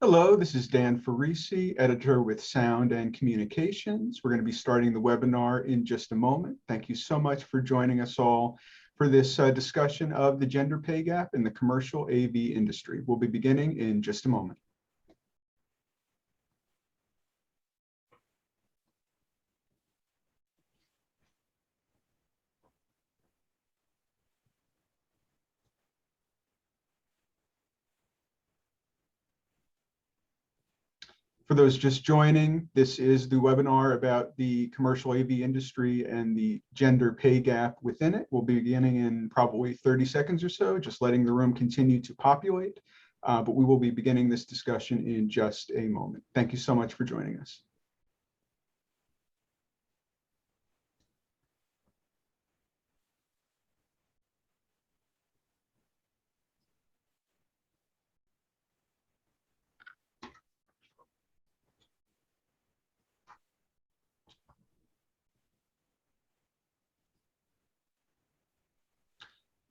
Hello, this is Dan Ferrisi, editor with Sound and Communications. We're going to be starting the webinar in just a moment. Thank you so much for joining us all for this discussion of the gender pay gap in the commercial AV industry. We'll be beginning in just a moment. For those just joining, this is the webinar about the commercial AV industry and the gender pay gap within it. We'll be beginning in probably 30 seconds or so, just letting the room continue to populate. But we will be beginning this discussion in just a moment. Thank you so much for joining us.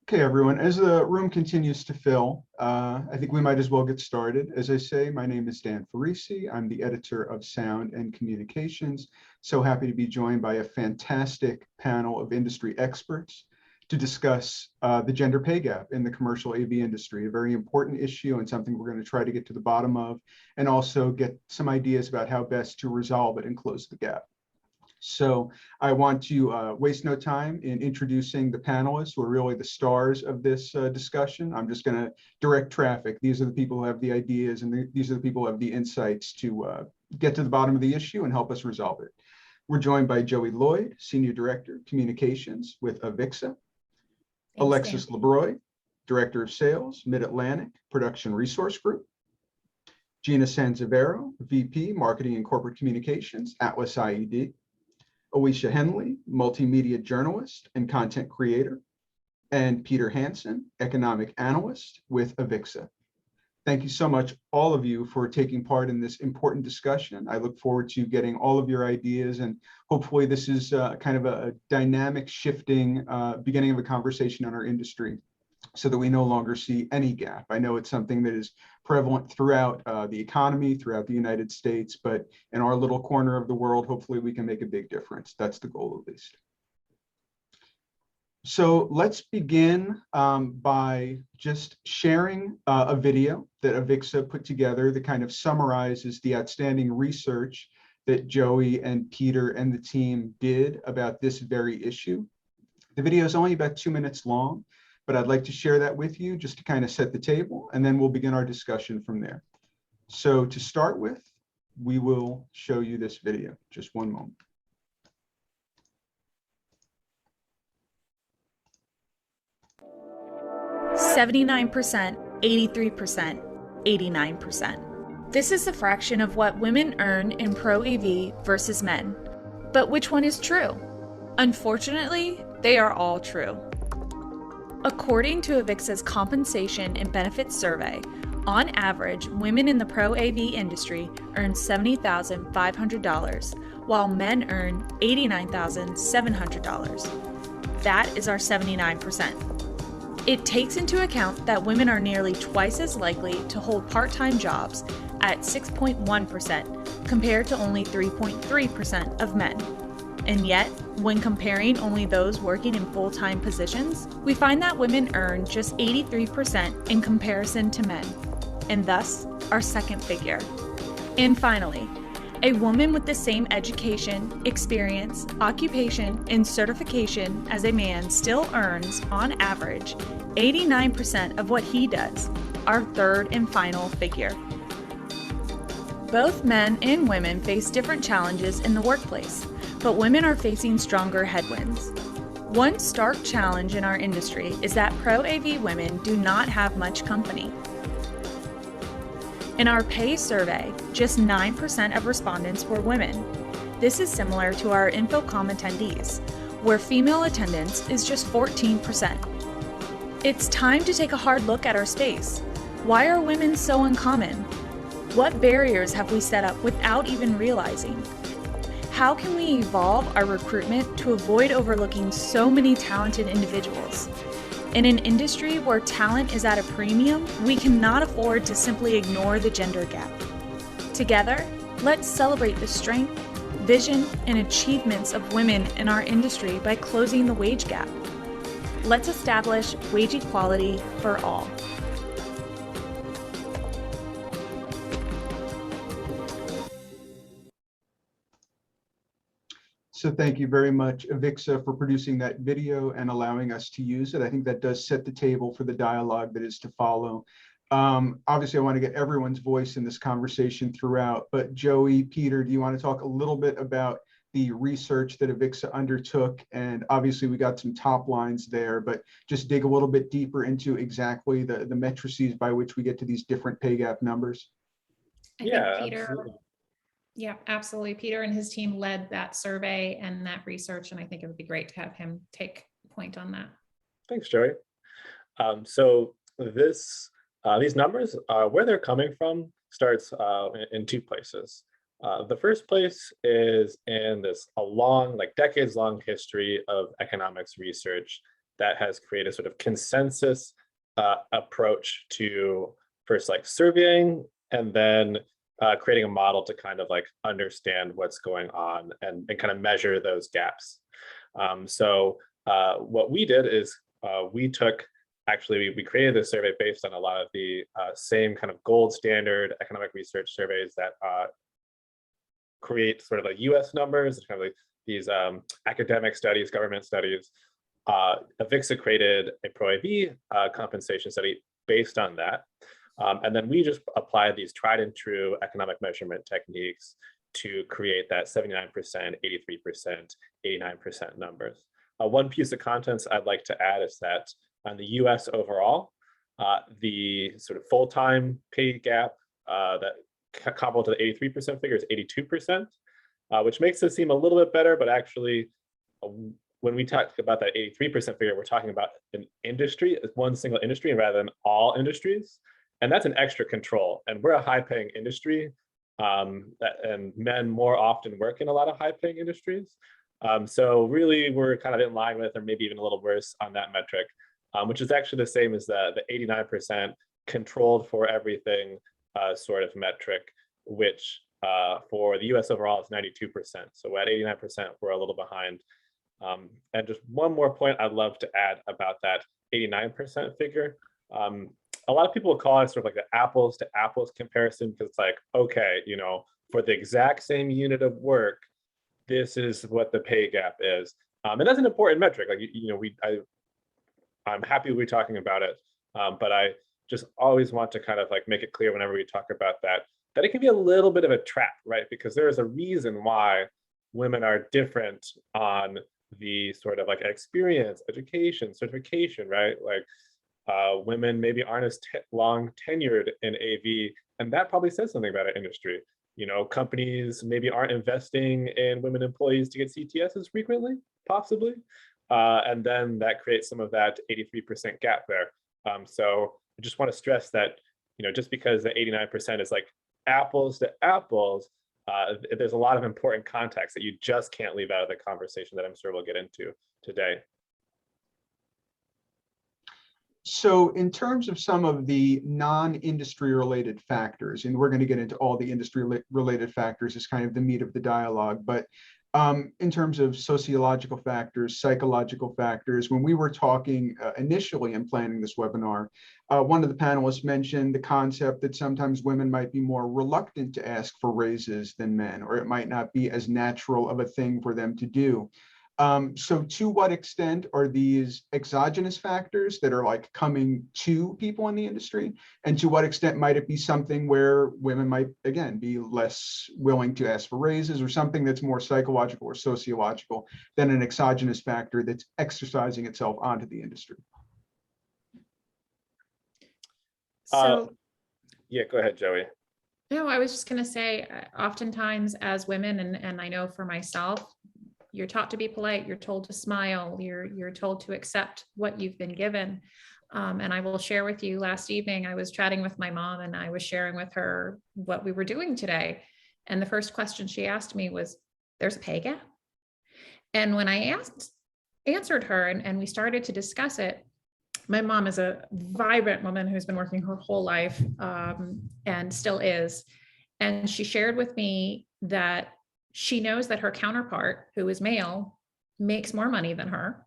Okay, everyone, as the room continues to fill, I think we might as well get started. As I say, my name is Dan Ferrisi. I'm the editor of Sound and Communications. So happy to be joined by a fantastic panel of industry experts to discuss the gender pay gap in the commercial AV industry, a very important issue and something we're going to try to get to the bottom of, and also get some ideas about how best to resolve it and close the gap. So I want to waste no time in introducing the panelists who are really the stars of this discussion. I'm just going to direct traffic. These are the people who have the ideas, and these are the people who have the insights to get to the bottom of the issue and help us resolve it. We're joined by Joé Lloyd, Senior Director, Communications with AVIXA. Alexis La Broi, Director of Sales, Mid-Atlantic Production Resource Group. Gina Sansivero, VP, Marketing and Corporate Communications, AtlasIED. Alesia Hendley, multimedia journalist and content creator, and Peter Hansen, economic analyst with AVIXA. Thank you so much, all of you, for taking part in this important discussion. I look forward to getting all of your ideas, and hopefully this is kind of a dynamic, shifting beginning of a conversation on our industry so that we no longer see any gap. I know it's something that is prevalent throughout the economy, throughout the United States, but in our little corner of the world, hopefully we can make a big difference. That's the goal, at least. So let's begin by just sharing a video that AVIXA put together that kind of summarizes the outstanding research that Joey and Peter and the team did about this very issue. The video is only about 2 minutes long, but I'd like to share that with you just to kind of set the table, and then we'll begin our discussion from there. So to start with, we will show you this video. Just one moment. %, 83%, 89%. This is a fraction of what women earn in pro AV versus men. But which one is true? Unfortunately, they are all true. According to AVIXA's Compensation and Benefits Survey, on average, women in the pro AV industry earn $70,500, while men earn $89,700. That is our 79%. It takes into account that women are nearly twice as likely to hold part-time jobs at 6.1% compared to only 3.3% of men. And yet, when comparing only those working in full-time positions, we find that women earn just 83% in comparison to men, and thus our second figure. And finally, a woman with the same education, experience, occupation, and certification as a man still earns, on average, 89% of what he does, our third and final figure. Both men and women face different challenges in the workplace, but women are facing stronger headwinds. One stark challenge in our industry is that pro AV women do not have much company. In our pay survey, just 9% of respondents were women. This is similar to our InfoComm attendees, where female attendance is just 14%. It's time to take a hard look at our space. Why are women so uncommon? What barriers have we set up without even realizing? How can we evolve our recruitment to avoid overlooking so many talented individuals? In an industry where talent is at a premium, we cannot afford to simply ignore the gender gap. Together, let's celebrate the strength, vision, and achievements of women in our industry by closing the wage gap. Let's establish wage equality for all. So thank you very much, AVIXA, for producing that video and allowing us to use it. I think that does set the table for the dialogue that is to follow. Obviously, I want to get everyone's voice in this conversation throughout, but Joey, Peter, do you want to talk a little bit about the research that AVIXA undertook? And obviously, we got some top lines there, but just dig a little bit deeper into exactly the matrices by which we get to these different pay gap numbers. I think Peter, absolutely. Yeah, absolutely. Peter and his team led that survey and that research, and I think it would be great to have him take point on that. Thanks, Joey. So these numbers, where they're coming from, starts in two places. The first place is in this decades-long history of economics research that has created sort of consensus approach to first surveying and then creating a model to kind of understand what's going on and kind of measure those gaps. So what we did is we created this survey based on a lot of the same kind of gold standard economic research surveys that create sort of US numbers, kind of these academic studies, government studies. AVIXA created a Pro-AV compensation study based on that. And then we just applied these tried and true economic measurement techniques to create that 79%, 83%, 89% numbers. One piece of contents I'd like to add is that on the US overall, the sort of full-time pay gap that comparable to the 83% figure is 82%, which makes it seem a little bit better, but actually when we talk about that 83% figure, we're talking about an industry, one single industry rather than all industries. And that's an extra control. And we're a high-paying industry, and men more often work in a lot of high-paying industries. So really, we're kind of in line with, or maybe even a little worse on that metric, which is actually the same as the 89% controlled for everything sort of metric, which for the US overall is 92%. So at 89%, we're a little behind. And just one more point I'd love to add about that 89% figure. A lot of people call it sort of the apples to apples comparison, because it's okay, for the exact same unit of work, this is what the pay gap is. And that's an important metric. I'm happy we're talking about it, but I just always want to kind of make it clear whenever we talk about that it can be a little bit of a trap, right? Because there is a reason why women are different on the sort of experience, education, certification, right? Women maybe aren't as long tenured in AV, and that probably says something about our industry. Companies maybe aren't investing in women employees to get CTS as frequently, possibly. And then that creates some of that 83% gap there. So I just want to stress that, just because the 89% is apples to apples, there's a lot of important context that you just can't leave out of the conversation that I'm sure we'll get into today. So in terms of some of the non-industry related factors, and we're going to get into all the industry related factors as kind of the meat of the dialogue, but in terms of sociological factors, psychological factors, when we were talking initially in planning this webinar, one of the panelists mentioned the concept that sometimes women might be more reluctant to ask for raises than men, or it might not be as natural of a thing for them to do. So to what extent are these exogenous factors that are coming to people in the industry? And to what extent might it be something where women might, again, be less willing to ask for raises, or something that's more psychological or sociological than an exogenous factor that's exercising itself onto the industry? So, yeah, go ahead, Joey. No, I was just going to say, oftentimes as women, and I know for myself, you're taught to be polite, you're told to smile, you're told to accept what you've been given. And I will share with you, last evening, I was chatting with my mom and I was sharing with her what we were doing today. And the first question she asked me was, there's a pay gap? And when I answered her and we started to discuss it, my mom is a vibrant woman who's been working her whole life and still is. And she shared with me that she knows that her counterpart, who is male, makes more money than her.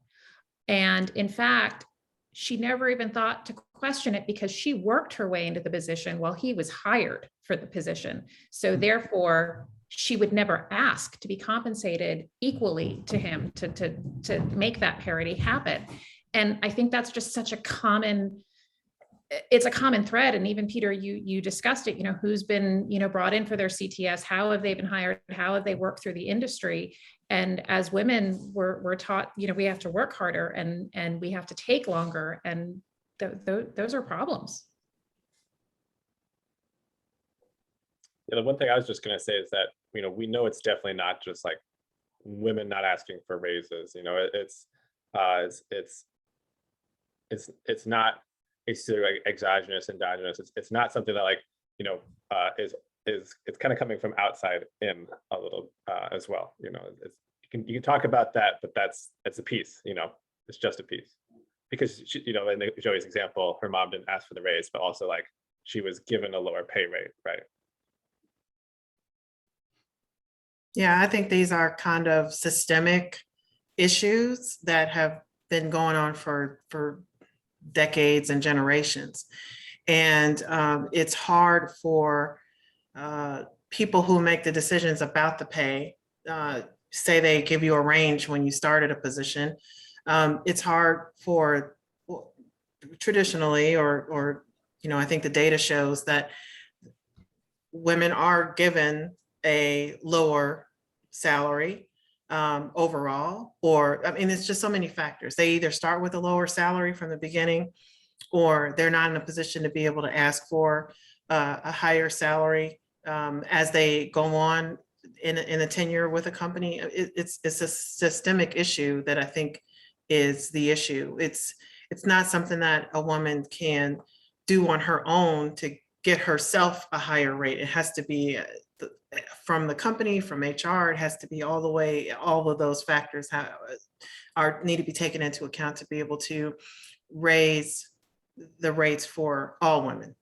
And in fact, she never even thought to question it because she worked her way into the position while he was hired for the position. So therefore, she would never ask to be compensated equally to him to make that parity happen. And I think that's just such a common, it's a common thread. And even Peter, you discussed it, who's been, brought in for their CTS, how have they been hired, how have they worked through the industry? And as women, we're taught, we have to work harder and we have to take longer. And those are problems. The one thing I was just going to say is that, we know it's definitely not just like women not asking for raises. It's not like exogenous, endogenous. It's not something that like, it's kind of coming from outside in a little as well. You can talk about that, but it's a piece. It's just a piece because she, in Joey's example, her mom didn't ask for the raise, but also like she was given a lower pay rate, right? Yeah, I think these are kind of systemic issues that have been going on for decades and generations. And it's hard for people who make the decisions about the pay, say they give you a range when you started a position. It's hard for traditionally, or I think the data shows that women are given a lower salary overall, or it's just so many factors. They either start with a lower salary from the beginning, or they're not in a position to be able to ask for a higher salary as they go on in a tenure with a company. It's a systemic issue that I think is the issue. It's not something that a woman can do on her own to get herself a higher rate. It has to be from the company, from HR. It has to be all the way. All of those factors need to be taken into account to be able to raise the rates for all women.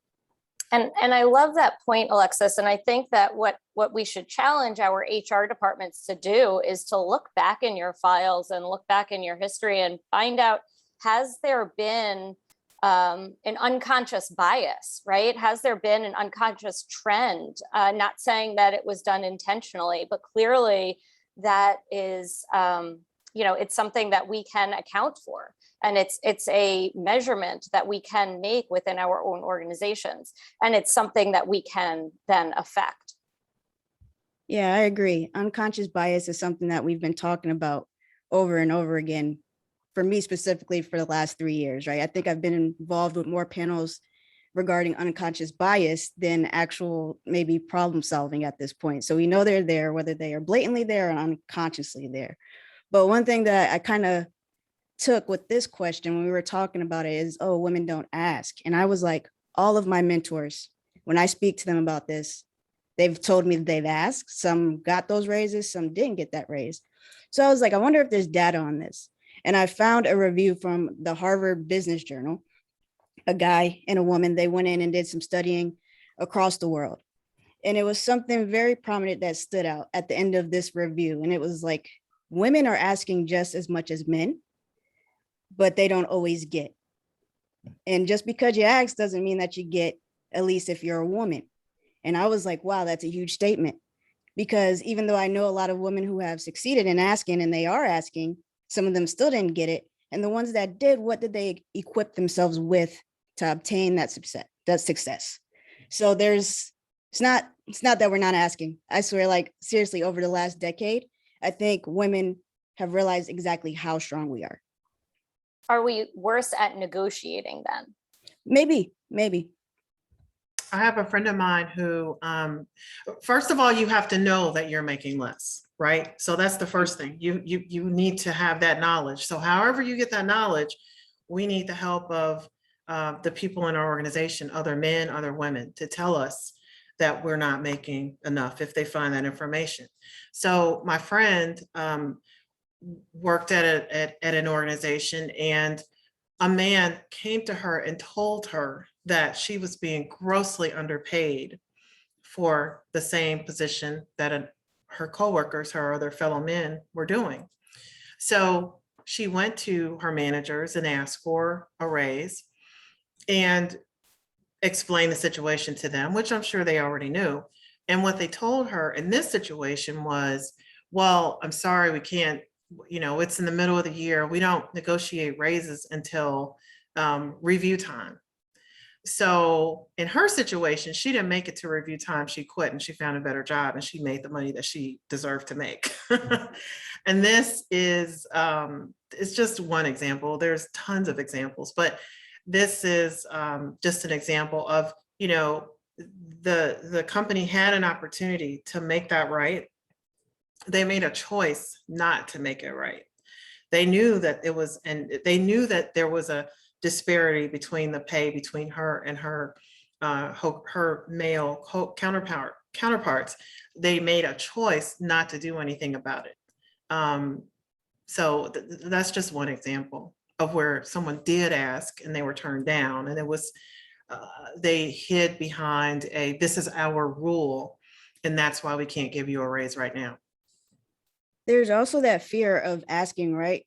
And I love that point, Alexis. And I think that what we should challenge our HR departments to do is to look back in your files and look back in your history and find out, has there been an unconscious bias, right? Has there been an unconscious trend? Not saying that it was done intentionally, but clearly that is, it's something that we can account for. And it's a measurement that we can make within our own organizations. And it's something that we can then affect. Yeah, I agree. Unconscious bias is something that we've been talking about over and over again, for me specifically for the last 3 years, right? I think I've been involved with more panels regarding unconscious bias than actual maybe problem solving at this point. So we know they're there, whether they are blatantly there or unconsciously there. But one thing that I kind of took with this question when we were talking about it is, oh, women don't ask. And I was like, all of my mentors, when I speak to them about this, they've told me that they've asked. Some got those raises, some didn't get that raise. So I was like, I wonder if there's data on this. And I found a review from the Harvard Business Journal, a guy and a woman. They went in and did some studying across the world. And it was something very prominent that stood out at the end of this review. And it was like, women are asking just as much as men, but they don't always get. And just because you ask doesn't mean that you get, at least if you're a woman. And I was like, wow, that's a huge statement. Because even though I know a lot of women who have succeeded in asking, and they are asking, some of them still didn't get it. And the ones that did, what did they equip themselves with to obtain that success? So it's not that we're not asking. I swear, like seriously, over the last decade, I think women have realized exactly how strong we are. Are we worse at negotiating then? Maybe. I have a friend of mine who, first of all, you have to know that you're making less, right? So that's the first thing. You need to have that knowledge. So however you get that knowledge, we need the help of the people in our organization, other men, other women, to tell us that we're not making enough if they find that information. So my friend worked at an organization, and a man came to her and told her that she was being grossly underpaid for the same position that her coworkers, her other fellow men were doing. So she went to her managers and asked for a raise and explained the situation to them, which I'm sure they already knew. And what they told her in this situation was, well, I'm sorry, we can't, it's in the middle of the year. We don't negotiate raises until review time. So in her situation, she didn't make it to review time. She quit and she found a better job and she made the money that she deserved to make. And this is, it's just one example. There's tons of examples, but this is just an example of, the company had an opportunity to make that right. They made a choice not to make it right. They knew that it was, and they knew that there was a disparity between the pay between her and her male counterparts. They made a choice not to do anything about it. So that's just one example of where someone did ask and they were turned down, and it was they hid behind this is our rule, and that's why we can't give you a raise right now. There's also that fear of asking, right?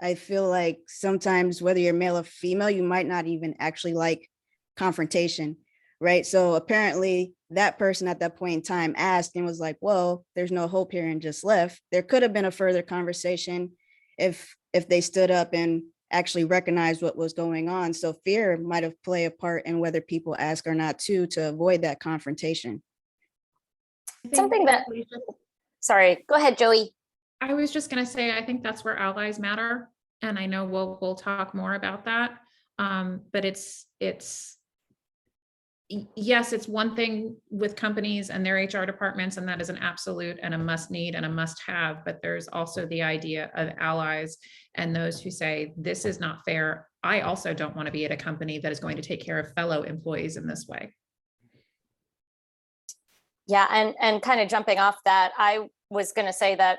I feel like sometimes whether you're male or female, you might not even actually like confrontation, right? So apparently that person at that point in time asked and was like, well, there's no hope here, and just left. There could have been a further conversation if they stood up and actually recognized what was going on. So fear might have played a part in whether people ask or not too, to avoid that confrontation. Something that, sorry, go ahead, Joey. I was just going to say, I think that's where allies matter. And I know we'll talk more about that. But yes, it's one thing with companies and their HR departments, and that is an absolute and a must need and a must have. But there's also the idea of allies and those who say, this is not fair. I also don't want to be at a company that is going to take care of fellow employees in this way. Yeah, and kind of jumping off that, I was going to say that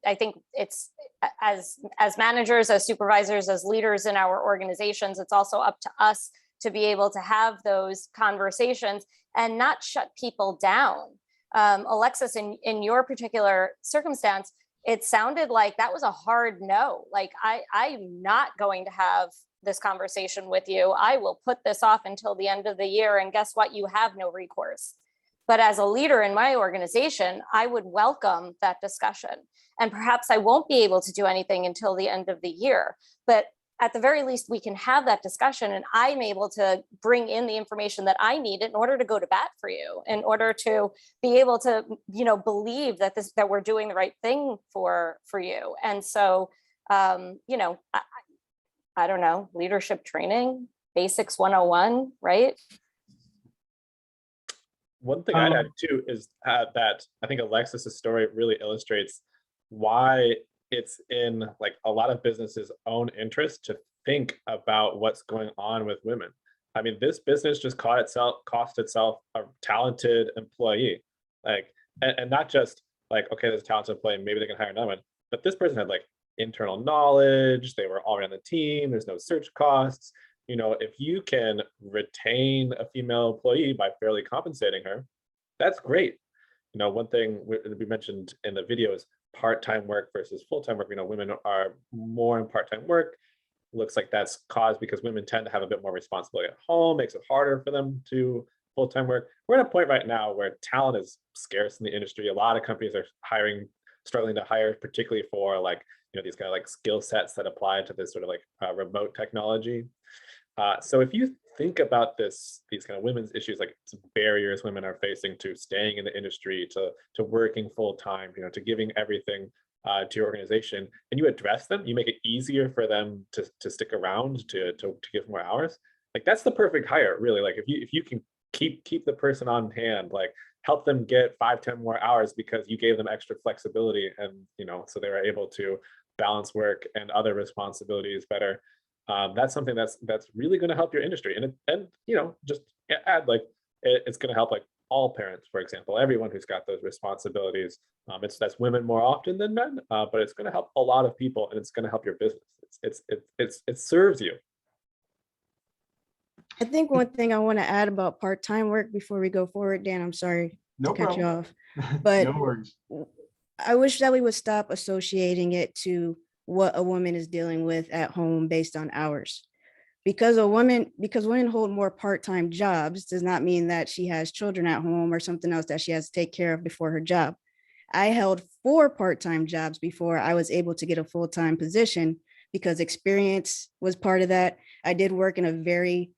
I think it's as managers, as supervisors, as leaders in our organizations, it's also up to us to be able to have those conversations and not shut people down. Alexis, in your particular circumstance, it sounded like that was a hard no. Like, I'm not going to have this conversation with you. I will put this off until the end of the year. And guess what? You have no recourse. But as a leader in my organization, I would welcome that discussion. And perhaps I won't be able to do anything until the end of the year. But at the very least, we can have that discussion, and I'm able to bring in the information that I need in order to go to bat for you, in order to be able to, believe that we're doing the right thing for you. And so, I don't know, leadership training, basics 101, right? One thing I'd add too is that I think Alexis's story really illustrates why it's in like a lot of businesses' own interest to think about what's going on with women. I mean, this business just cost itself a talented employee, and not just like, okay, there's a talented employee, maybe they can hire another one, but this person had like internal knowledge, they were already on the team, there's no search costs. If you can retain a female employee by fairly compensating her, that's great. One thing we mentioned in the video is part-time work versus full-time work. Women are more in part-time work. Looks like that's caused because women tend to have a bit more responsibility at home, makes it harder for them to full-time work. We're at a point right now where talent is scarce in the industry. A lot of companies are struggling to hire, particularly for these kind of like skill sets that apply to this sort of like remote technology. So if you think about these kind of women's issues, like some barriers women are facing to staying in the industry, to working full time, to giving everything to your organization, and you address them, you make it easier for them to stick around, to give more hours. Like, that's the perfect hire, really. Like, if you can keep the person on hand, like help them get 5-10 more hours because you gave them extra flexibility, and so they were able to balance work and other responsibilities better. That's something that's really going to help your industry, and just add, like, it's going to help like all parents, for example, everyone who's got those responsibilities. That's women more often than men, but it's going to help a lot of people, and it's going to help your business. It serves you I think one thing I want to add about part-time work before we go forward, Dan, I'm sorry No to cut you problem. off, but No worries. I wish that we would stop associating it to what a woman is dealing with at home based on hours. Because women hold more part-time jobs does not mean that she has children at home or something else that she has to take care of before her job. I held 4 part-time jobs before I was able to get a full-time position because experience was part of that. I did work in a very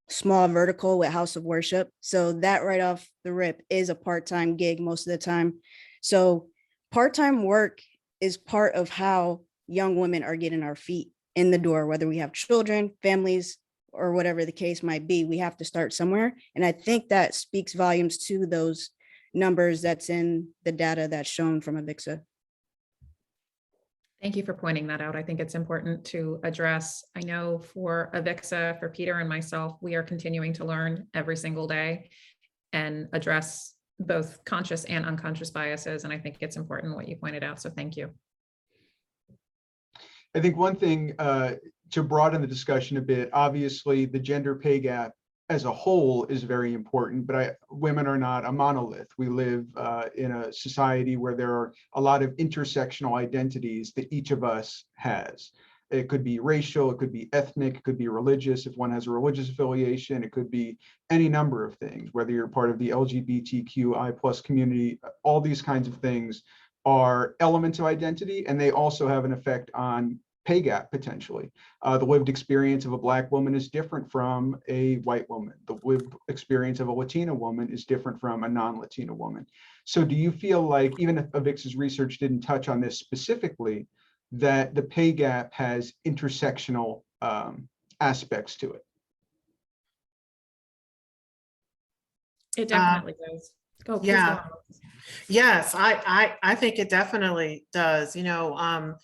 small vertical with House of Worship. So that right off the rip is a part-time gig most of the time. So part-time work is part of how young women are getting our feet in the door, whether we have children, families, or whatever the case might be. We have to start somewhere. And I think that speaks volumes to those numbers that's in the data that's shown from AVIXA. Thank you for pointing that out. I think it's important to address. I know for AVIXA, for Peter and myself, we are continuing to learn every single day and address both conscious and unconscious biases. And I think it's important what you pointed out. So thank you. I think one thing to broaden the discussion a bit, obviously the gender pay gap as a whole is very important, but women are not a monolith. We live in a society where there are a lot of intersectional identities that each of us has. It could be racial, it could be ethnic, it could be religious. If one has a religious affiliation, it could be any number of things, whether you're part of the LGBTQI+ community, all these kinds of things are elements of identity, and they also have an effect on pay gap potentially. The lived experience of a Black woman is different from a white woman. The lived experience of a Latina woman is different from a non-Latina woman. So do you feel like, even if AVIXA's research didn't touch on this specifically, that the pay gap has intersectional aspects to it? It definitely does. Go, please Yeah. go on. Yes, I think it definitely does. You know,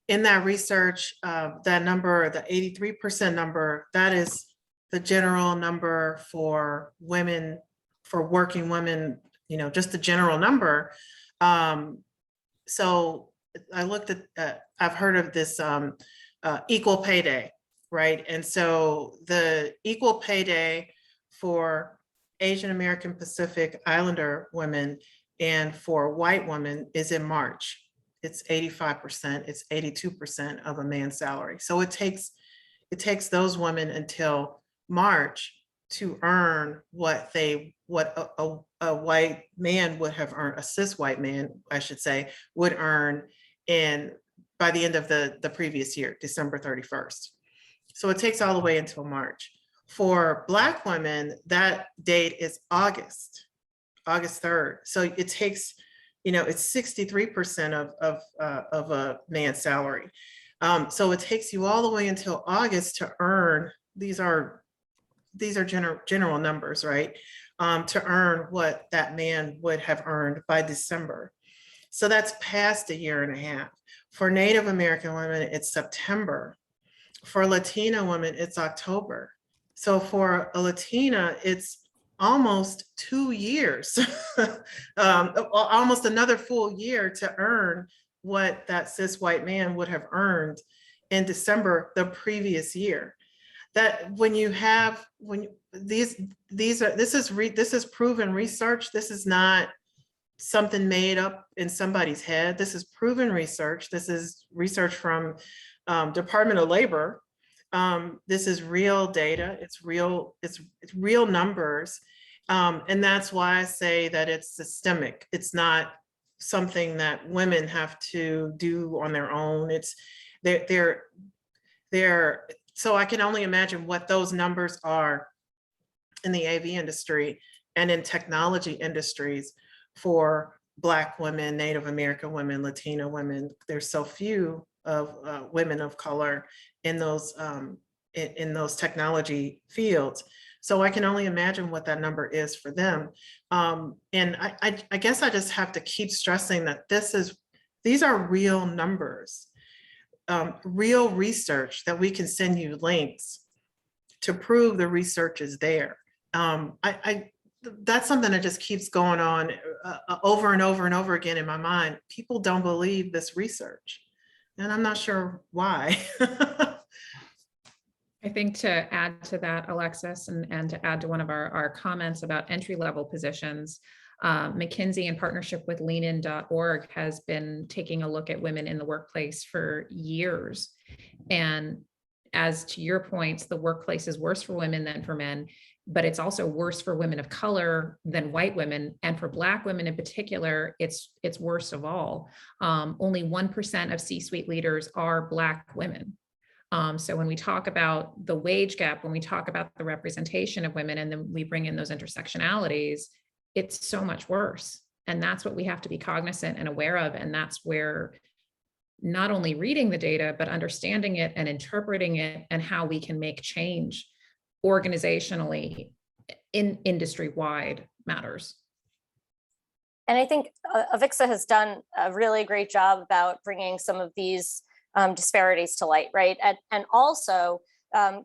in that research, that number, the 83% number, that is the general number for women, for working women, you know, just the general number. So I looked at, I've heard of this equal pay day, right? And so the equal pay day for Asian American Pacific Islander women and for white women is in March. It's 85%, it's 82% of a man's salary. So it takes those women until March to earn what a white man would have earned, a cis white man, I should say, would earn by the end of the previous year, December 31st. So it takes all the way until March. For Black women, that date is August 3rd. So it takes, you know, it's 63% of a man's salary. So it takes you all the way until August to earn, these are general numbers, right? To earn what that man would have earned by December. So that's past a year and a half. For Native American women, it's September. For Latina women, it's October. So for a Latina, it's almost 2 years, almost another full year to earn what that cis white man would have earned in December the previous year. That this is proven research. This is not something made up in somebody's head. This is proven research. This is research from Department of Labor. This is real data. It's real numbers. And that's why I say that it's systemic. It's not something that women have to do on their own. So I can only imagine what those numbers are in the AV industry and in technology industries for Black women, Native American women, Latina women. There's so few of women of color in those technology fields. So I can only imagine what that number is for them. And I guess I just have to keep stressing that these are real numbers, real research that we can send you links to prove the research is there. That's something that just keeps going on over and over and over again in my mind. People don't believe this research, and I'm not sure why. I think to add to that, Alexis, and to add to one of our comments about entry-level positions, McKinsey, in partnership with leanin.org, has been taking a look at women in the workplace for years. And as to your points, the workplace is worse for women than for men, but it's also worse for women of color than white women. And for Black women in particular, it's worst of all. Only 1% of C-suite leaders are Black women. So when we talk about the wage gap, when we talk about the representation of women, and then we bring in those intersectionalities, it's so much worse. And that's what we have to be cognizant and aware of. And that's where not only reading the data, but understanding it and interpreting it, and how we can make change organizationally in industry-wide matters. And I think AVIXA has done a really great job about bringing some of these disparities to light, right? And also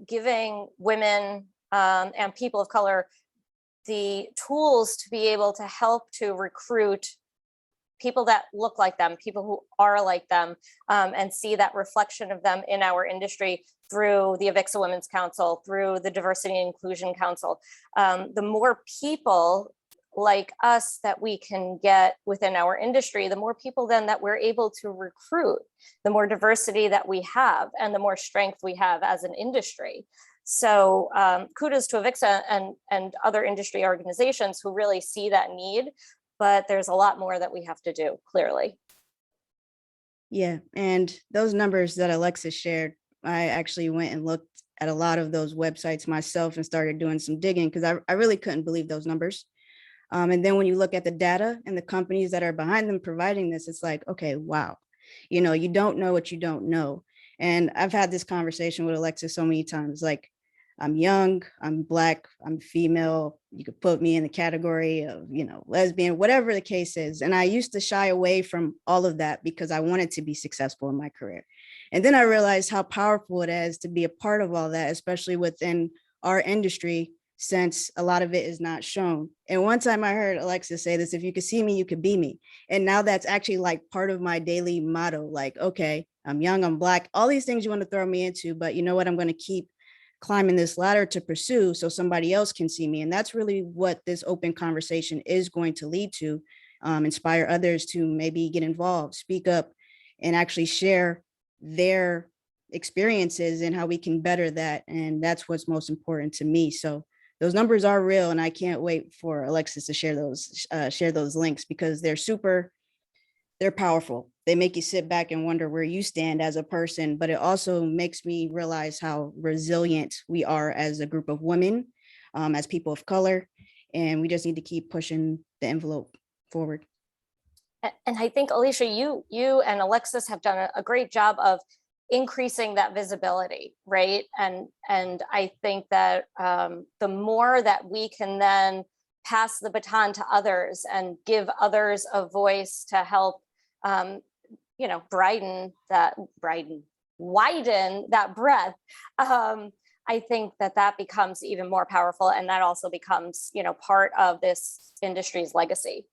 giving women and people of color the tools to be able to help to recruit people that look like them, people who are like them, and see that reflection of them in our industry through the AVIXA Women's Council, through the Diversity and Inclusion Council. The more people like us that we can get within our industry, the more people then that we're able to recruit, the more diversity that we have, and the more strength we have as an industry. So kudos to AVIXA and other industry organizations who really see that need, but there's a lot more that we have to do, clearly. Yeah, and those numbers that Alexis shared, I actually went and looked at a lot of those websites myself and started doing some digging, because I really couldn't believe those numbers. And then when you look at the data and the companies that are behind them providing this, it's like, okay, wow, you know, you don't know what you don't know. And I've had this conversation with Alexis so many times, like, I'm young, I'm Black, I'm female, you could put me in the category of, you know, lesbian, whatever the case is. And I used to shy away from all of that because I wanted to be successful in my career. And then I realized how powerful it is to be a part of all that, especially within our industry, since a lot of it is not shown. And one time I heard Alexis say this: if you could see me, you could be me. And now that's actually like part of my daily motto. Like, okay, I'm young, I'm Black, all these things you want to throw me into, but you know what, I'm going to keep climbing this ladder to pursue so somebody else can see me. And that's really what this open conversation is going to lead to, inspire others to maybe get involved, speak up, and actually share their experiences and how we can better that. And that's what's most important to me. So those numbers are real, and I can't wait for Alexis to share those links, because they're powerful. They make you sit back and wonder where you stand as a person, but it also makes me realize how resilient we are as a group of women, as people of color, and we just need to keep pushing the envelope forward. And I think, Alesia, you and Alexis have done a great job of increasing that visibility, right? And I think that the more that we can then pass the baton to others and give others a voice to help, you know, widen that breadth, I think that becomes even more powerful, and that also becomes, you know, part of this industry's legacy.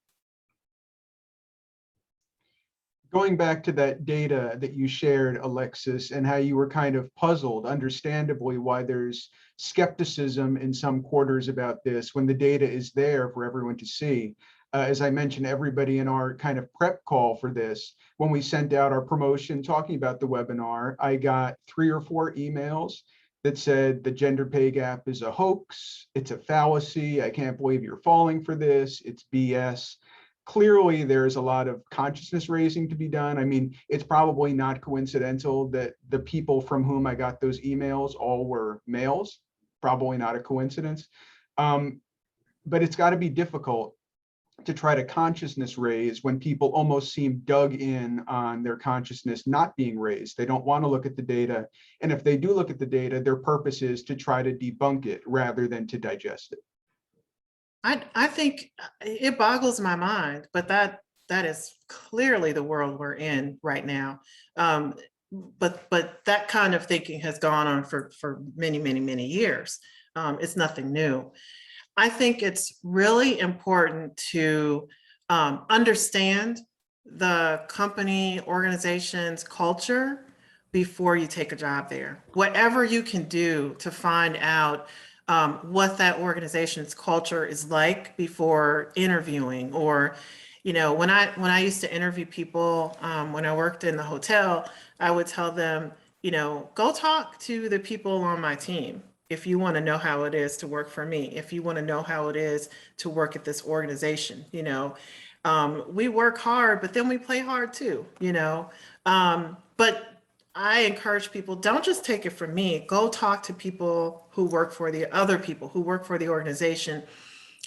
Going back to that data that you shared, Alexis, and how you were kind of puzzled, understandably, why there's skepticism in some quarters about this when the data is there for everyone to see. As I mentioned, everybody in our kind of prep call for this, when we sent out our promotion talking about the webinar, I got 3 or 4 emails that said the gender pay gap is a hoax, it's a fallacy, I can't believe you're falling for this, it's BS. Clearly, there's a lot of consciousness raising to be done. I mean, it's probably not coincidental that the people from whom I got those emails all were males, probably not a coincidence. But it's got to be difficult to try to consciousness raise when people almost seem dug in on their consciousness not being raised. They don't want to look at the data. And if they do look at the data, their purpose is to try to debunk it rather than to digest it. I think it boggles my mind, but that is clearly the world we're in right now. But that kind of thinking has gone on for many, many, many years. It's nothing new. I think it's really important to understand the company, organization's culture before you take a job there. Whatever you can do to find out what that organization's culture is like before interviewing, or, you know, when I used to interview people, when I worked in the hotel, I would tell them, you know, go talk to the people on my team. If you want to know how it is to work for me, if you want to know how it is to work at this organization, you know, we work hard, but then we play hard too, you know. But I encourage people, don't just take it from me. Go talk to people who work for the other people who work for the organization,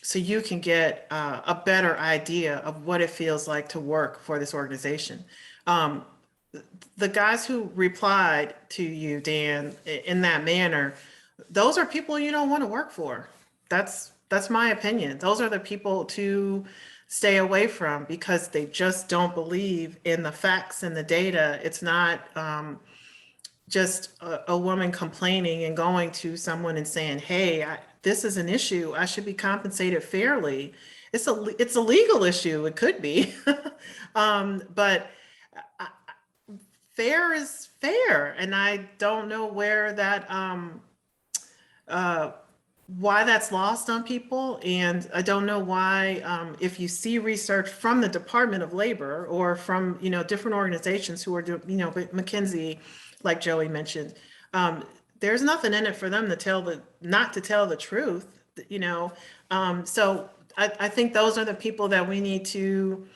so you can get a better idea of what it feels like to work for this organization. The guys who replied to you, Dan, in that manner, those are people you don't want to work for. That's my opinion. Those are the people to stay away from, because they just don't believe in the facts and the data. It's not just a woman complaining and going to someone and saying, hey, this is an issue. I should be compensated fairly. It's a legal issue. It could be. But fair is fair. And I don't know where that, why that's lost on people. And I don't know why, if you see research from the Department of Labor or from, you know, different organizations who are doing, you know, McKinsey, like Joey mentioned, there's nothing in it for them to not to tell the truth, you know. So I think those are the people that we need to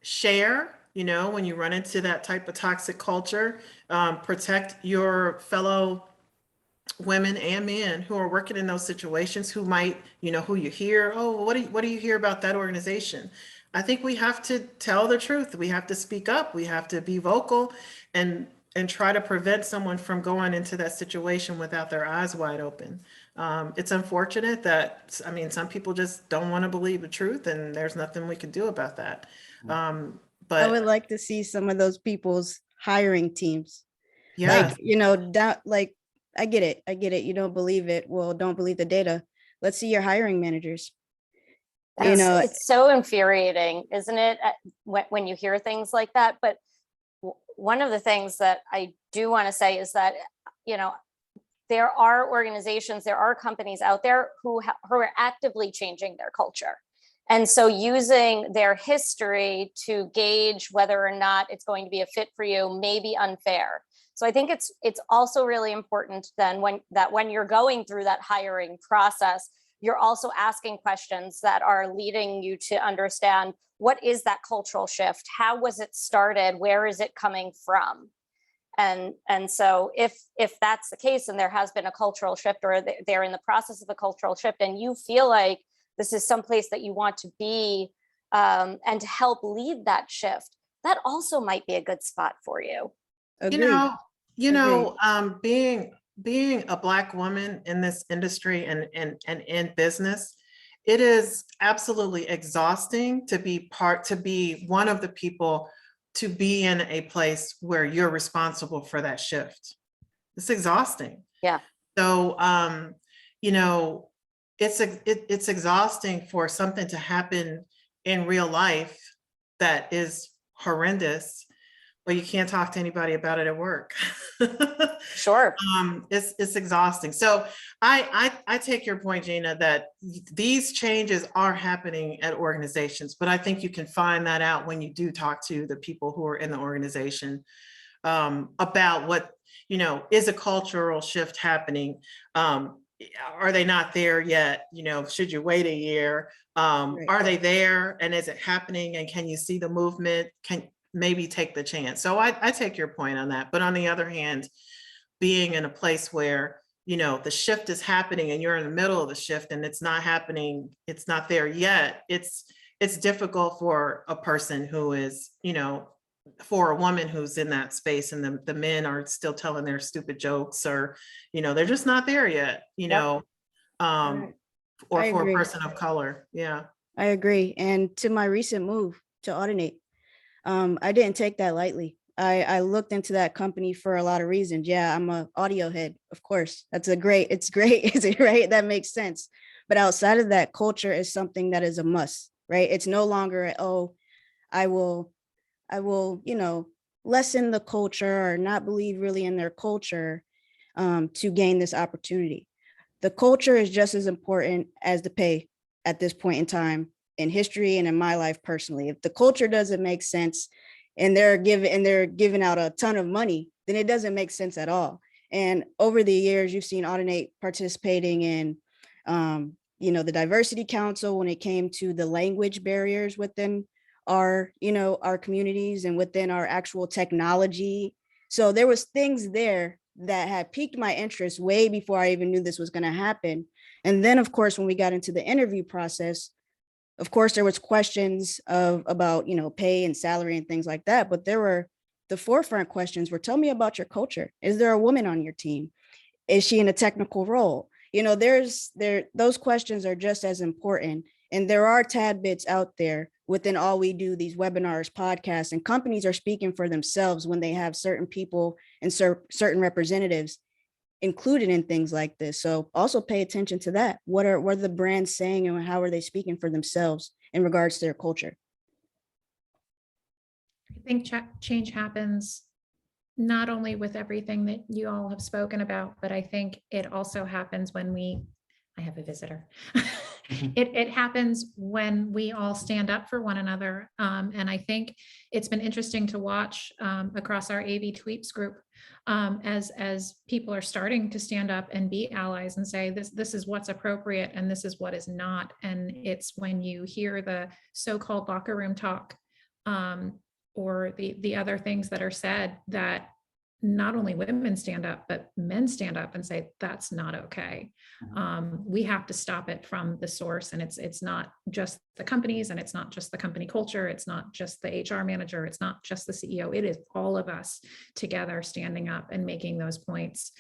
share, you know, when you run into that type of toxic culture, protect your fellow women and men who are working in those situations, who might, you know, who you hear, oh, what do you hear about that organization? I think we have to tell the truth. We have to speak up. We have to be vocal and try to prevent someone from going into that situation without their eyes wide open. It's unfortunate that, I mean, some people just don't want to believe the truth, and there's nothing we can do about that. But I would like to see some of those people's hiring teams. yeah, Like, you know, like, I get it. You don't believe it. Well, don't believe the data. Let's see your hiring managers. You know, It's so infuriating, isn't it, when you hear things like that? But one of the things that I do want to say is that, you know, there are organizations, there are companies out there who are actively changing their culture. And so using their history to gauge whether or not it's going to be a fit for you may be unfair. So I think it's also really important then when you're going through that hiring process, you're also asking questions that are leading you to understand, what is that cultural shift? How was it started? Where is it coming from? And so if that's the case, and there has been a cultural shift, or they're in the process of a cultural shift, and you feel like this is someplace that you want to be, and to help lead that shift, that also might be a good spot for you. agreed. You know, being a Black woman in this industry and in business, it is absolutely exhausting to be one of the people to be in a place where you're responsible for that shift. It's exhausting. Yeah. So, you know, it's exhausting for something to happen in real life that is horrendous, but you can't talk to anybody about it at work. Sure. It's exhausting. So I take your point, Gina, that these changes are happening at organizations, but I think you can find that out when you do talk to the people who are in the organization, about what, you know, is a cultural shift happening? Are they not there yet? You know, should you wait a year? Right. Are they there, and is it happening, and can you see the movement? Can maybe take the chance. So I take your point on that. But on the other hand, being in a place where, you know, the shift is happening and you're in the middle of the shift and it's not happening, it's not there yet, it's difficult for a person who is, you know, for a woman who's in that space, and the men are still telling their stupid jokes, or, you know, they're just not there yet, you know, Right. or I for agree. a person of color. Yeah. I agree. And to my recent move to Audinate, I didn't take that lightly. I looked into that company for a lot of reasons. Yeah, I'm a audio head, of course. It's great, is it right? That makes sense. But outside of that, culture is something that is a must, right? It's no longer, oh, I will, you know, lessen the culture or not believe really in their culture to gain this opportunity. The culture is just as important as the pay at this point in time in history and in my life personally. If the culture doesn't make sense and they're giving out a ton of money, then it doesn't make sense at all. And over the years, you've seen Audinate participating in, the Diversity Council when it came to the language barriers within our communities and within our actual technology. So there was things there that had piqued my interest way before I even knew this was going to happen. And then, of course, when we got into the interview process, of course, there was questions about, pay and salary and things like that. But the forefront questions were, tell me about your culture. Is there a woman on your team? Is she in a technical role? Those questions are just as important. And there are tad bits out there within All We Do, these webinars, podcasts, and companies are speaking for themselves when they have certain people and certain representatives included in things like this. So also pay attention to that. What are the brands saying and how are they speaking for themselves in regards to their culture? I think change happens not only with everything that you all have spoken about, but I think it also happens when I have a visitor. It happens when we all stand up for one another. And I think it's been interesting to watch across our AV Tweeps group as people are starting to stand up and be allies and say, this is what's appropriate and this is what is not. And it's when you hear the so-called locker room talk or the other things that are said that not only women stand up, but men stand up and say, that's not okay. We have to stop it from the source. And it's not just the companies and it's not just the company culture. It's not just the HR manager. It's not just the CEO. It is all of us together standing up and making those points.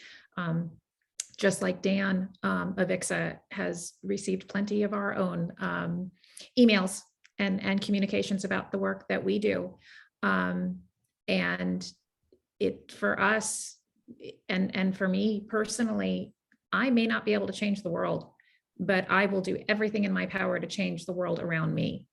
Just like Dan, AVIXA has received plenty of our own emails and communications about the work that we do. And it for us and for me personally, I may not be able to change the world, but I will do everything in my power to change the world around me.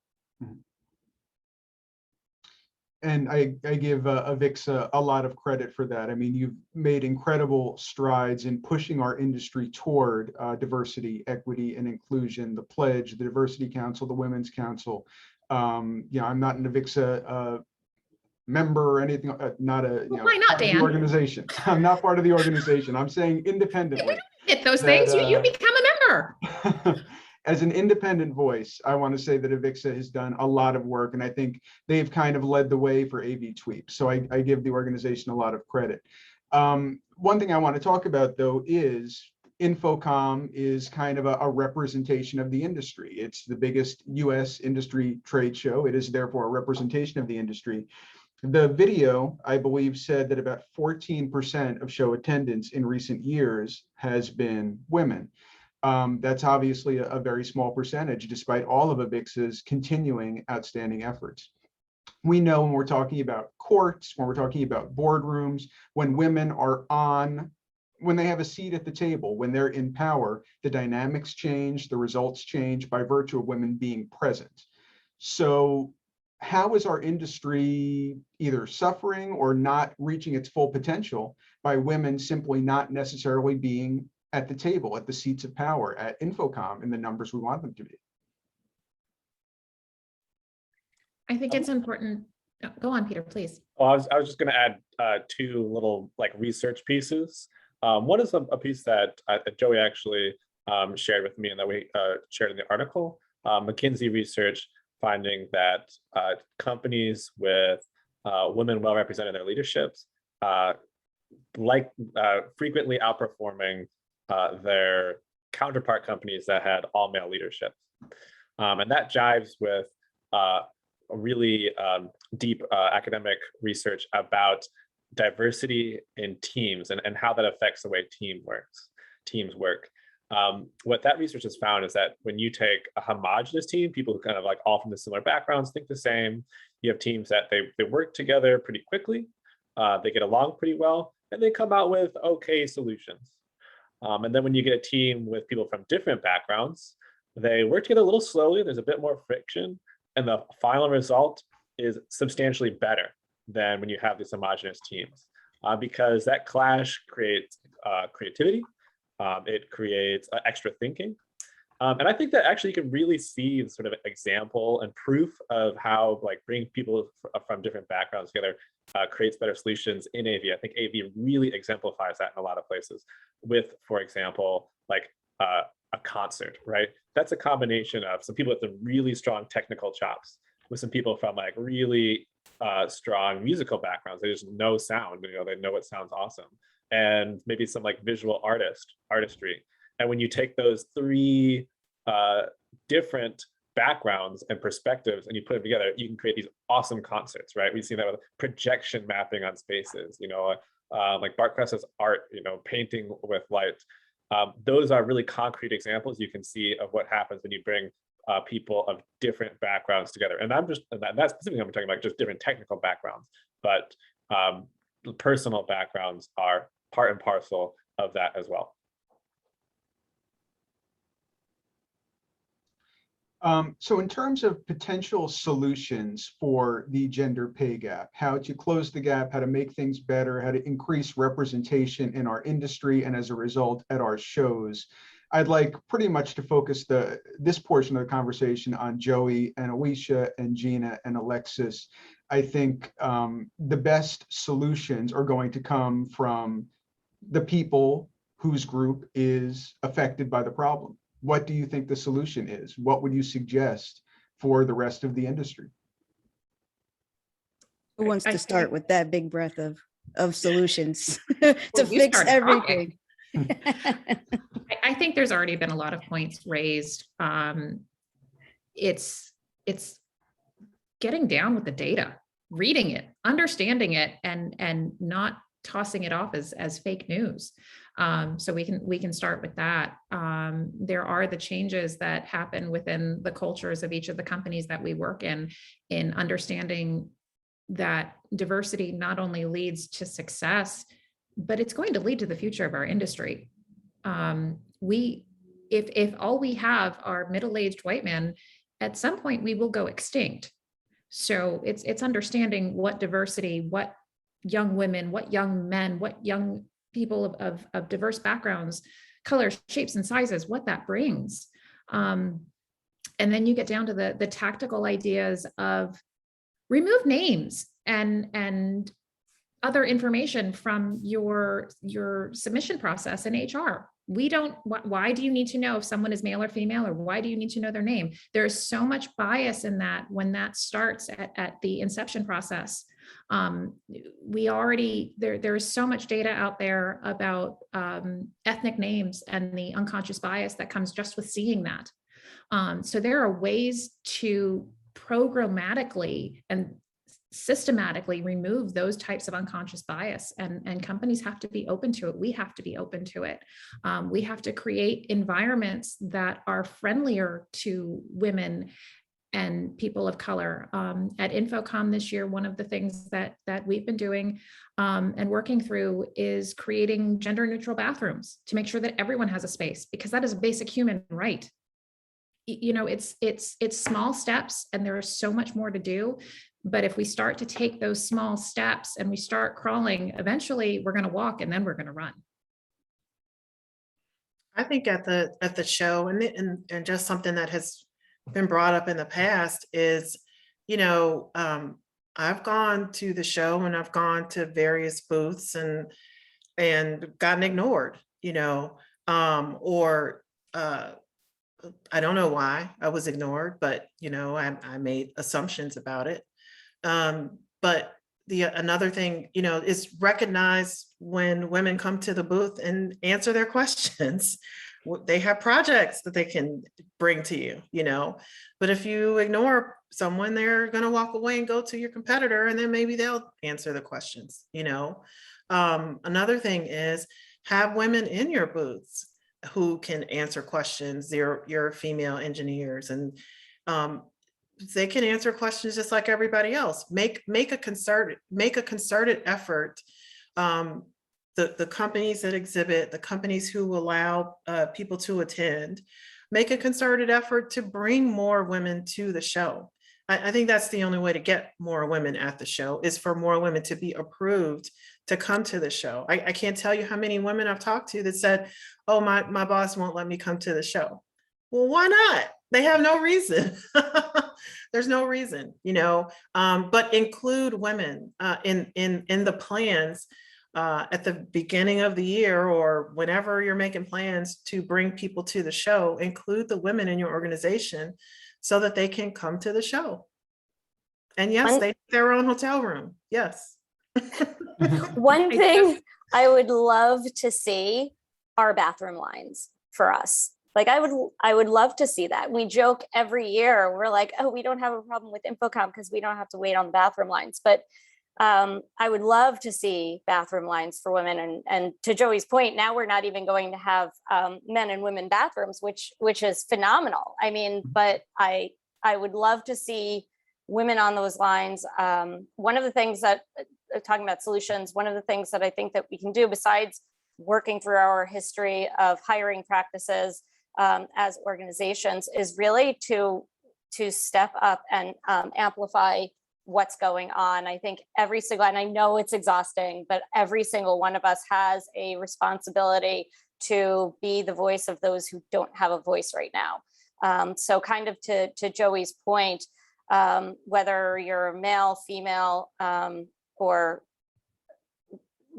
And I give AVIXA a lot of credit for that. I mean, you've made incredible strides in pushing our industry toward diversity, equity, and inclusion. The pledge, the Diversity Council, the Women's Council. I'm not an AVIXA member or anything, not a why not, Dan? organization. I'm not part of the organization. I'm saying independently. Hit those things, you become a member. As an independent voice, I want to say that AVIXA has done a lot of work, and I think they've kind of led the way for AV Tweeps. So I give the organization a lot of credit. One thing I want to talk about, though, is Infocom is kind of a representation of the industry. It's the biggest US industry trade show. It is therefore a representation of the industry. The video, I believe, said that about 14% of show attendance in recent years has been women. That's obviously a very small percentage, despite all of AVIXA's continuing outstanding efforts. We know when we're talking about courts, when we're talking about boardrooms, when women are when they have a seat at the table, when they're in power, the dynamics change, the results change by virtue of women being present. So how is our industry either suffering or not reaching its full potential by women simply not necessarily being at the table, at the seats of power, at Infocom in the numbers we want them to be? I think it's important. Go on, Peter, please. Oh, I was just going to add two little research pieces. One is a piece that Joey actually shared with me and that we shared in the article. McKinsey research finding that companies with women well represented in their leaderships frequently outperforming their counterpart companies that had all male leadership. And that jives with a really deep academic research about diversity in teams and how that affects the way teams work. What that research has found is that when you take a homogenous team, people who kind of all from the similar backgrounds, think the same, you have teams that they work together pretty quickly, they get along pretty well, and they come out with okay solutions. And then when you get a team with people from different backgrounds, they work together a little slowly, there's a bit more friction, and the final result is substantially better than when you have these homogenous teams, because that clash creates creativity, it creates extra thinking. And I think that actually you can really see the sort of example and proof of how like bringing people from different backgrounds together creates better solutions in AV. I think AV really exemplifies that in a lot of places with, for example, like a concert, right? That's a combination of some people with some really strong technical chops with some people from like really strong musical backgrounds. They just know sound, you know, they know what sounds awesome. And maybe some like visual artistry. And when you take those three different backgrounds and perspectives and you put them together, you can create these awesome concerts, right? We've seen that with projection mapping on spaces, you know, like Bart Kress's art, you know, painting with light. Those are really concrete examples you can see of what happens when you bring people of different backgrounds together. And that's specifically I'm talking about just different technical backgrounds, but personal backgrounds are part and parcel of that as well. So in terms of potential solutions for the gender pay gap, how to close the gap, how to make things better, how to increase representation in our industry, and as a result at our shows, I'd like pretty much to focus this portion of the conversation on Joey and Alesia and Gina and Alexis. I think the best solutions are going to come from the people whose group is affected by the problem. What do you think the solution is? What would you suggest for the rest of the industry? Who wants to start with that big breath of solutions to fix everything? I think there's already been a lot of points raised. It's getting down with the data, reading it, understanding it, and not tossing it off as fake news. So we can start with that. There are the changes that happen within the cultures of each of the companies that we work in understanding that diversity not only leads to success, but it's going to lead to the future of our industry. If all we have are middle-aged white men, at some point we will go extinct. So it's understanding what diversity, what young women, what young men, what young people of diverse backgrounds, colors, shapes, and sizes, what that brings. And then you get down to the tactical ideas of remove names and other information from your submission process in HR. Why do you need to know if someone is male or female, or why do you need to know their name? There's so much bias in that when that starts at the inception process. There is so much data out there about ethnic names and the unconscious bias that comes just with seeing that. So there are ways to programmatically and systematically remove those types of unconscious bias, and companies have to be open to it. We have to be open to it. We have to create environments that are friendlier to women and people of color. At InfoComm this year, one of the things that we've been doing and working through is creating gender neutral bathrooms to make sure that everyone has a space, because that is a basic human right. You know, it's small steps, and there is so much more to do. But if we start to take those small steps and we start crawling, eventually we're going to walk, and then we're going to run. I think at the show, and just something that has been brought up in the past is, you know, I've gone to the show and I've gone to various booths and gotten ignored, you know, or I don't know why I was ignored, but, you know, I made assumptions about it. But another thing, you know, is recognize when women come to the booth and answer their questions. They have projects that they can bring to you, you know, but if you ignore someone, they're going to walk away and go to your competitor, and then maybe they'll answer the questions, you know. Another thing is have women in your booths who can answer questions, your female engineers, and they can answer questions just like everybody else. Make a concerted effort. The companies that exhibit, the companies who allow people to attend, make a concerted effort to bring more women to the show. I think that's the only way to get more women at the show, is for more women to be approved to come to the show. I can't tell you how many women I've talked to that said, oh, my boss won't let me come to the show. Well, why not? They have no reason. There's no reason, but include women in the plans at the beginning of the year, or whenever you're making plans to bring people to the show. Include the women in your organization so that they can come to the show. And yes, they have their own hotel room. Yes. One thing I would love to see are bathroom lines for us. Like I would love to see that. We joke every year. We're like, oh, we don't have a problem with InfoComm because we don't have to wait on the bathroom lines. But I would love to see bathroom lines for women. And to Joey's point, now we're not even going to have men and women bathrooms, which is phenomenal. I mean, but I would love to see women on those lines. One of the things that, talking about solutions, one of the things that I think that we can do, besides working through our history of hiring practices as organizations, is really to step up and amplify what's going on. I think every single, and I know it's exhausting, but every single one of us has a responsibility to be the voice of those who don't have a voice right now. So kind of to Joey's point, whether you're male, female, or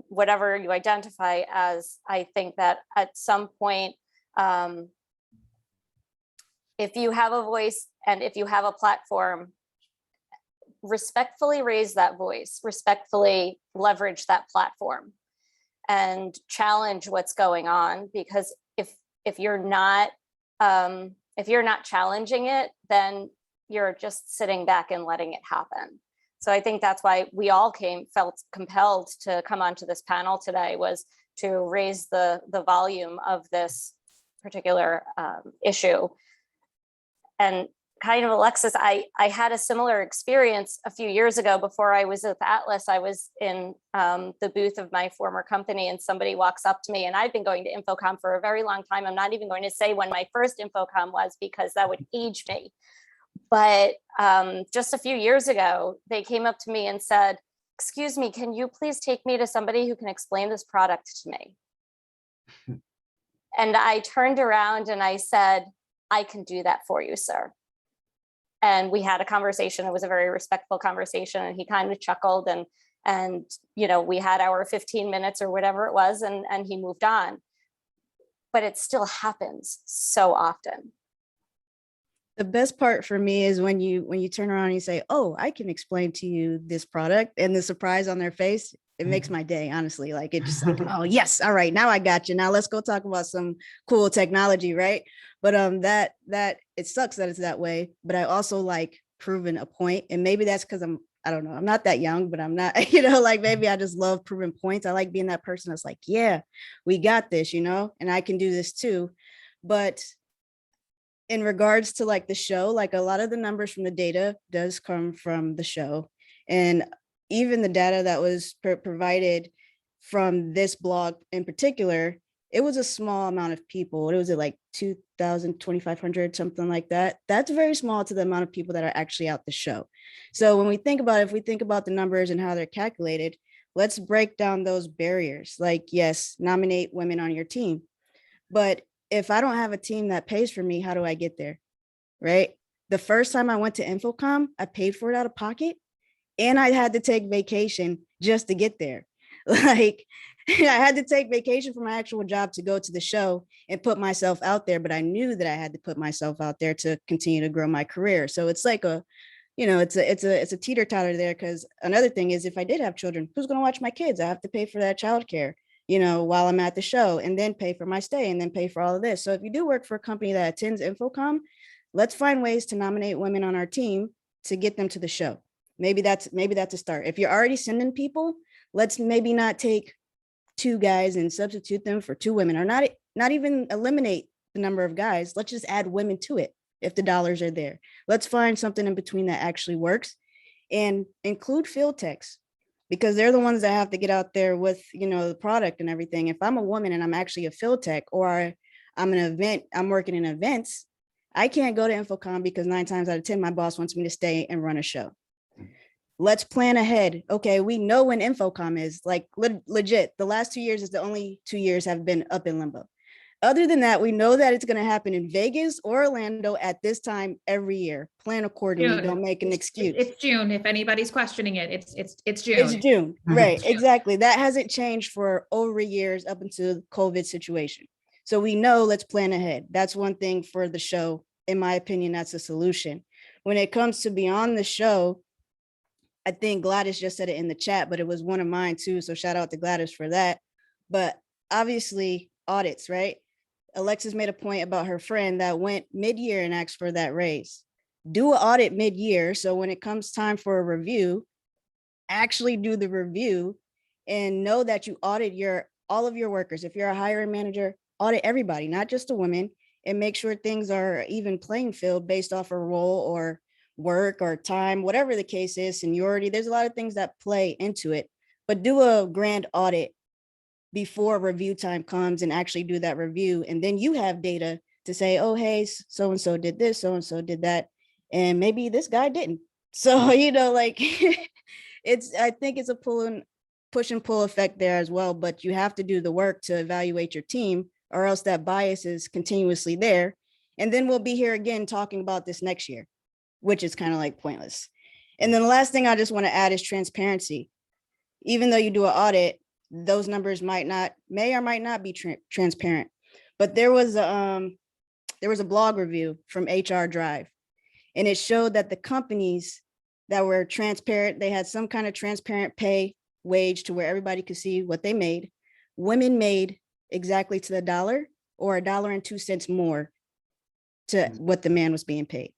whatever you identify as, I think that at some point, if you have a voice and if you have a platform, respectfully raise that voice, respectfully leverage that platform, and challenge what's going on. Because if you're not challenging it, then you're just sitting back and letting it happen. So I think that's why we all felt compelled to come onto this panel today, was to raise the volume of this particular issue. And kind of, Alexis, I had a similar experience a few years ago. Before I was with Atlas, I was in the booth of my former company, and somebody walks up to me, and I've been going to InfoComm for a very long time. I'm not even going to say when my first InfoComm was, because that would age me. But just a few years ago, they came up to me and said, excuse me, can you please take me to somebody who can explain this product to me? And I turned around and I said, I can do that for you, sir. And we had a conversation. It was a very respectful conversation, and he kind of chuckled, and we had our 15 minutes or whatever it was, and he moved on. But it still happens so often. The best part for me is when you turn around and you say, oh, I can explain to you this product, and the surprise on their face, it makes my day, honestly. Like, it just like, oh yes, all right, now I got you. Now let's go talk about some cool technology, right? But that it sucks that it's that way. But I also like proving a point, and maybe that's because I don't know, I'm not that young, but I'm not, like maybe I just love proving points. I like being that person that's like, yeah, we got this, and I can do this too. But in regards to like the show, like a lot of the numbers from the data does come from the show, and even the data that was provided from this blog in particular, it was a small amount of people. It was like 2,000, 2,500, something like that. That's very small to the amount of people that are actually out the show. So when we think about it, if we think about the numbers and how they're calculated, let's break down those barriers. Like, yes, nominate women on your team. But if I don't have a team that pays for me, how do I get there? Right? The first time I went to InfoComm, I paid for it out of pocket, and I had to take vacation just to get there. Like, I had to take vacation from my actual job to go to the show and put myself out there, but I knew that I had to put myself out there to continue to grow my career. So it's like it's a teeter-totter there, because another thing is, if I did have children, who's going to watch my kids? I have to pay for that childcare, while I'm at the show, and then pay for my stay, and then pay for all of this. So if you do work for a company that attends InfoComm, let's find ways to nominate women on our team to get them to the show. Maybe that's a start. If you're already sending people, let's maybe not take 2 guys and substitute them for 2 women, or not even eliminate the number of guys. Let's just add women to it if the dollars are there. Let's find something in between that actually works, and include field techs, because they're the ones that have to get out there with, the product and everything. If I'm a woman and I'm actually a field tech, or I'm working in events, I can't go to InfoComm because 9 times out of 10, my boss wants me to stay and run a show. Let's plan ahead. Okay, we know when InfoComm is, like, legit. The last 2 years is the only 2 years have been up in limbo. Other than that, we know that it's going to happen in Vegas or Orlando at this time every year. Plan accordingly. June. Don't make an excuse. It's June. If anybody's questioning it, it's June. It's June, right? Exactly. That hasn't changed for over years up until the COVID situation. So we know, let's plan ahead. That's one thing for the show. In my opinion, that's a solution. When it comes to beyond the show, I think Gladys just said it in the chat, but it was one of mine too. So shout out to Gladys for that. But obviously audits, right? Alexis made a point about her friend that went mid-year and asked for that raise. Do an audit mid-year. So when it comes time for a review, actually do the review and know that you audit all of your workers. If you're a hiring manager, audit everybody, not just the women, and make sure things are even playing field based off a role or work or time, whatever the case is, seniority. There's a lot of things that play into it, but do a grand audit before review time comes and actually do that review. And then you have data to say, oh, hey, so-and-so did this, so-and-so did that, and maybe this guy didn't. So, like I think it's a push and pull effect there as well, but you have to do the work to evaluate your team, or else that bias is continuously there. And then we'll be here again talking about this next year, which is kind of like pointless. And then the last thing I just want to add is transparency. Even though you do an audit, those numbers may or might not be transparent. But there was a blog review from HR Drive, and it showed that the companies that were transparent, they had some kind of transparent pay wage to where everybody could see what they made. Women made exactly to the dollar or $1.02 more to what the man was being paid.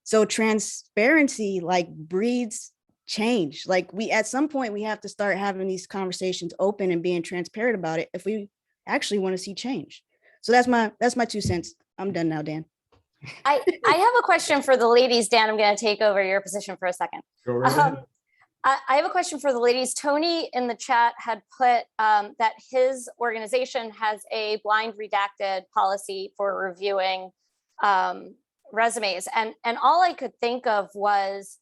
So transparency breeds change. At some point we have to start having these conversations open and being transparent about it if we actually want to see change. So that's my 2 cents. I'm done now, Dan. I have a question for the ladies. Dan, I'm going to take over your position for a second. Go right ahead. I have a question for the ladies. Tony in the chat had put that his organization has a blind redacted policy for reviewing resumes. And all I could think of was,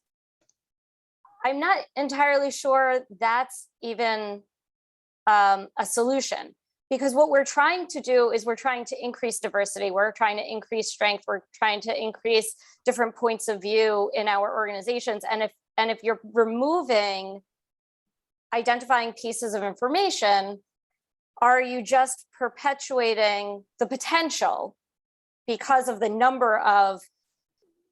I'm not entirely sure that's even a solution, because what we're trying to do is we're trying to increase diversity. We're trying to increase strength. We're trying to increase different points of view in our organizations. And if you're identifying pieces of information, are you just perpetuating the potential because of the number of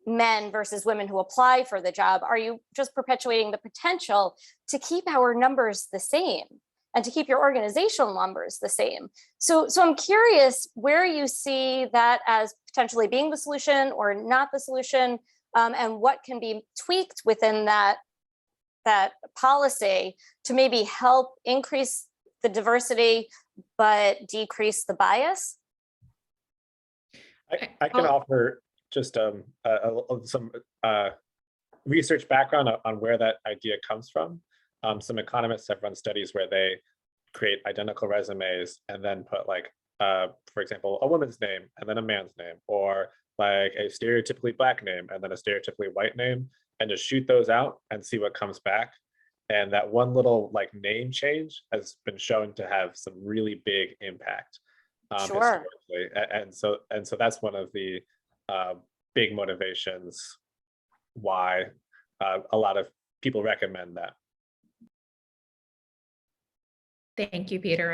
men versus women who apply for the job? Are you just perpetuating the potential to keep our numbers the same and to keep your organizational numbers the same? So I'm curious where you see that as potentially being the solution or not the solution, and what can be tweaked within that policy to maybe help increase the diversity but decrease the bias? I can offer just some research background on where that idea comes from. Some economists have run studies where they create identical resumes and then put for example, a woman's name and then a man's name, or like a stereotypically Black name and then a stereotypically white name, and just shoot those out and see what comes back. And that one little name change has been shown to have some really big impact. Sure. And so that's one of the big motivations why a lot of people recommend that. Thank you, Peter.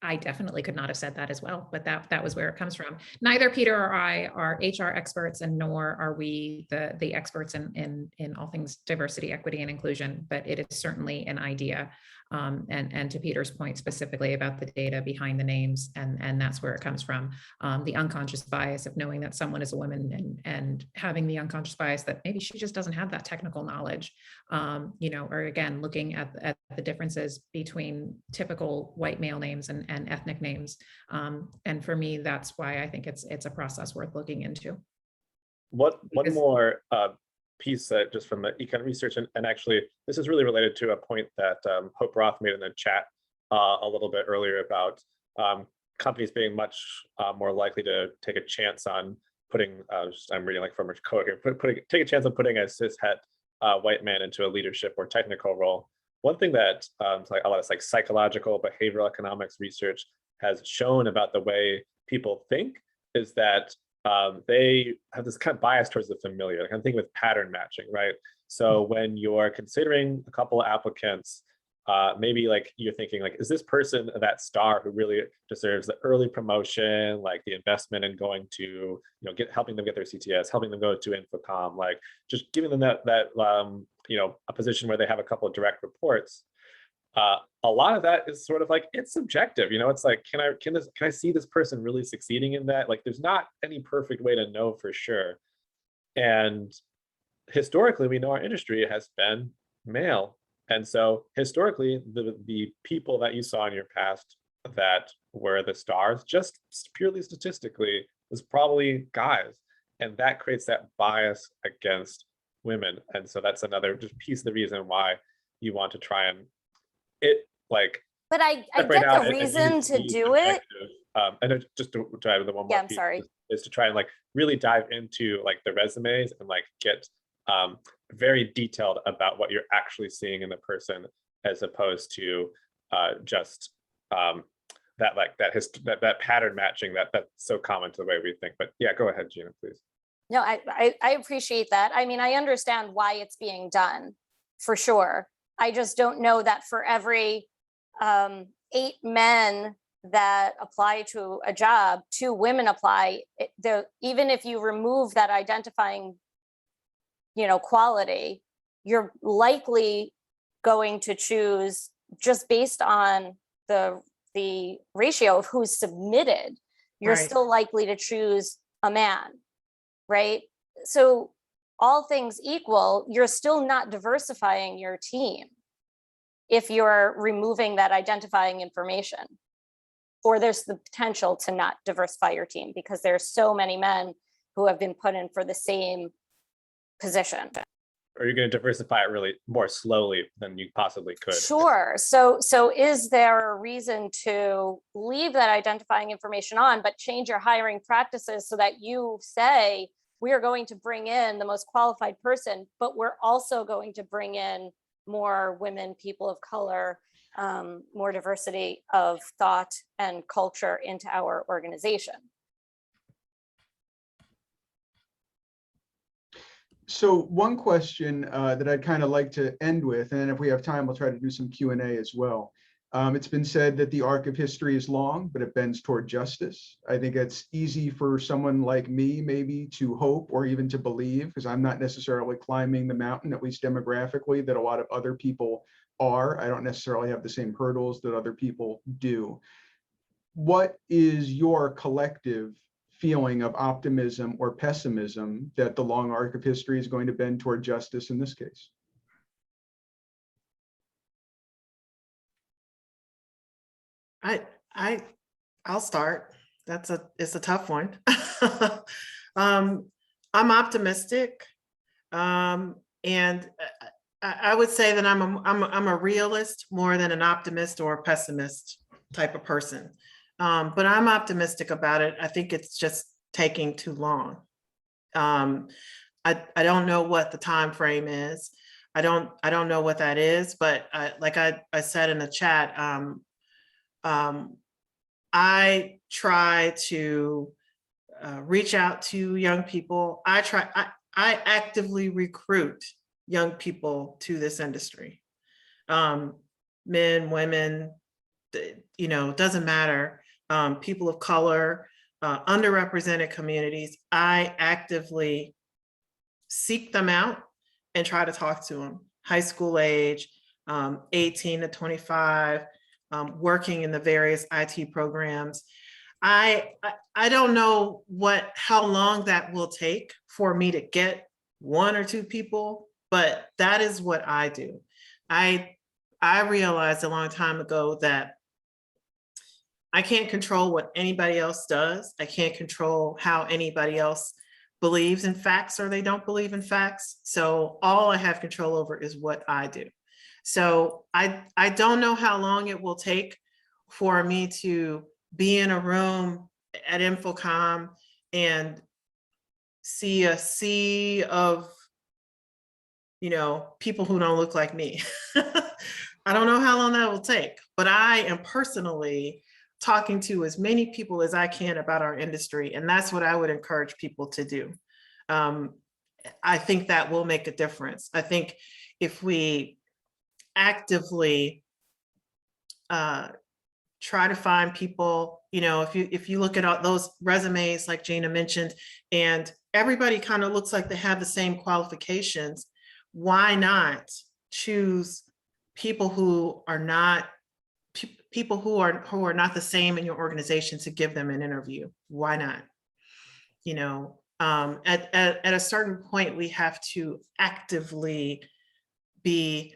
I definitely could not have said that as well, but that was where it comes from. Neither Peter or I are HR experts, and nor are we the experts in all things diversity, equity, and inclusion, but it is certainly an idea. And to Peter's point specifically about the data behind the names, and that's where it comes from. The unconscious bias of knowing that someone is a woman and having the unconscious bias that maybe she just doesn't have that technical knowledge, or again, looking at the differences between typical white male names and ethnic names. And for me, that's why I think it's a process worth looking into. One more piece just from the econ research, and actually this is really related to a point that Hope Roth made in the chat a little bit earlier about companies being much more likely to take a chance on I'm reading like from a quote here, take a chance of putting a cis het white man into a leadership or technical role. One thing that like a lot of like psychological behavioral economics research has shown about the way people think is that they have this kind of bias towards the familiar. Like I'm thinking with pattern matching, right? So when you're considering a couple of applicants, maybe like you're thinking like, is this person that star who really deserves the early promotion, like the investment in going to, helping them get their CTS, helping them go to Infocom, like just giving them that a position where they have a couple of direct reports. A lot of that is sort of like, it's subjective, it's like, can I see this person really succeeding in that? Like, there's not any perfect way to know for sure. And historically, we know our industry has been male. And so historically, the people that you saw in your past that were the stars, just purely statistically, was probably guys. And that creates that bias against women. And so that's another just piece of the reason why you want to try and But I get the reason to do it. And just to add the one more piece, sorry. is to try and like really dive into like the resumes and like get very detailed about what you're actually seeing in the person, as opposed to just that pattern matching that's so common to the way we think. But yeah, go ahead, Gina, please. No, I appreciate that. I mean, I understand why it's being done, for sure. I just don't know that for every 8 men that apply to a job, 2 women apply. Even if you remove that identifying, quality, you're likely going to choose, just based on the ratio of who's submitted, you're Right. still likely to choose a man, right? So all things equal, you're still not diversifying your team if you're removing that identifying information, or there's the potential to not diversify your team because there's so many men who have been put in for the same position. Or you're going to diversify it really more slowly than you possibly could. Sure. So is there a reason to leave that identifying information on, but change your hiring practices so that you say, we are going to bring in the most qualified person, but we're also going to bring in more women, people of color, more diversity of thought and culture into our organization? So one question that I'd kind of like to end with, and if we have time, we'll try to do some Q&A as well. It's been said that the arc of history is long, but it bends toward justice. I think it's easy for someone like me maybe to hope or even to believe, because I'm not necessarily climbing the mountain, at least demographically, that a lot of other people are. I don't necessarily have the same hurdles that other people do. What is your collective feeling of optimism or pessimism that the long arc of history is going to bend toward justice in this case? I'll start. It's a tough one. I'm optimistic, and I would say that I'm a realist more than an optimist or a pessimist type of person. But I'm optimistic about it. I think it's just taking too long. I don't know what the time frame is. I don't know what that is, but like I said in the chat, I try to reach out to young people. I actively recruit young people to this industry. Men, women, doesn't matter. People of color, underrepresented communities. I actively seek them out and try to talk to them. High school age, 18 to 25, working in the various IT programs. I don't know how long that will take for me to get 1 or 2 people, but that is what I do. I realized a long time ago that I can't control what anybody else does. I can't control how anybody else believes in facts or they don't believe in facts. So all I have control over is what I do. So I don't know how long it will take for me to be in a room at Infocom and see a sea of, people who don't look like me. I don't know how long that will take, but I am personally talking to as many people as I can about our industry. And that's what I would encourage people to do. I think that will make a difference. I think if we actively try to find people, if you look at all those resumes like Gina mentioned, and everybody kind of looks like they have the same qualifications, why not choose people who are not not the same in your organization to give them an interview? Why not? At a certain point, we have to actively be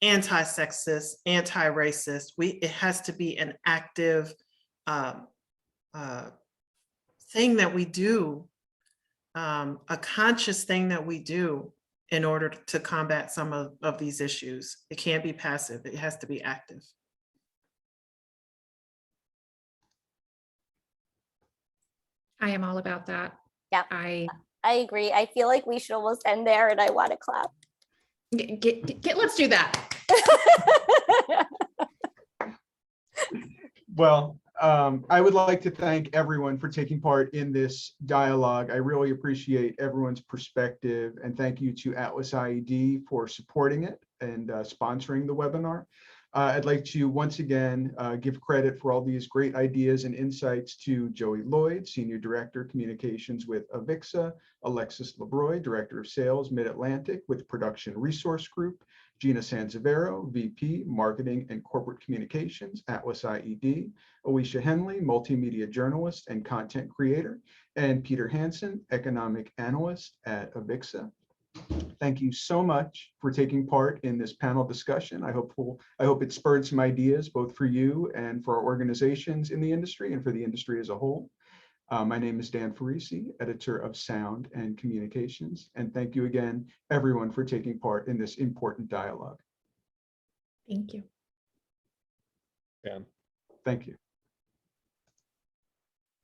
anti-sexist, anti-racist. It has to be an active thing that we do, a conscious thing that we do in order to combat some of these issues. It can't be passive. It has to be active. I am all about that. Yeah, I agree. I feel like we should almost end there, and I want to clap. Let's do that. Well, I would like to thank everyone for taking part in this dialogue. I really appreciate everyone's perspective, and thank you to AtlasIED for supporting it and sponsoring the webinar. I'd like to once again give credit for all these great ideas and insights to Joé Lloyd, Senior Director, Communications with AVIXA, Alexis La Broi, Director of Sales, Mid-Atlantic with Production Resource Group, Gina Sansivero, VP, Marketing and Corporate Communications, AtlasIED, Alesia Hendley, Multimedia Journalist and Content Creator, and Peter Hansen, Economic Analyst at AVIXA. Thank you so much for taking part in this panel discussion. I hope it spurred some ideas both for you and for our organizations in the industry and for the industry as a whole. My name is Dan Ferrisi, Editor of Sound and Communications, and thank you again, everyone, for taking part in this important dialogue. Thank you. Dan. Thank you.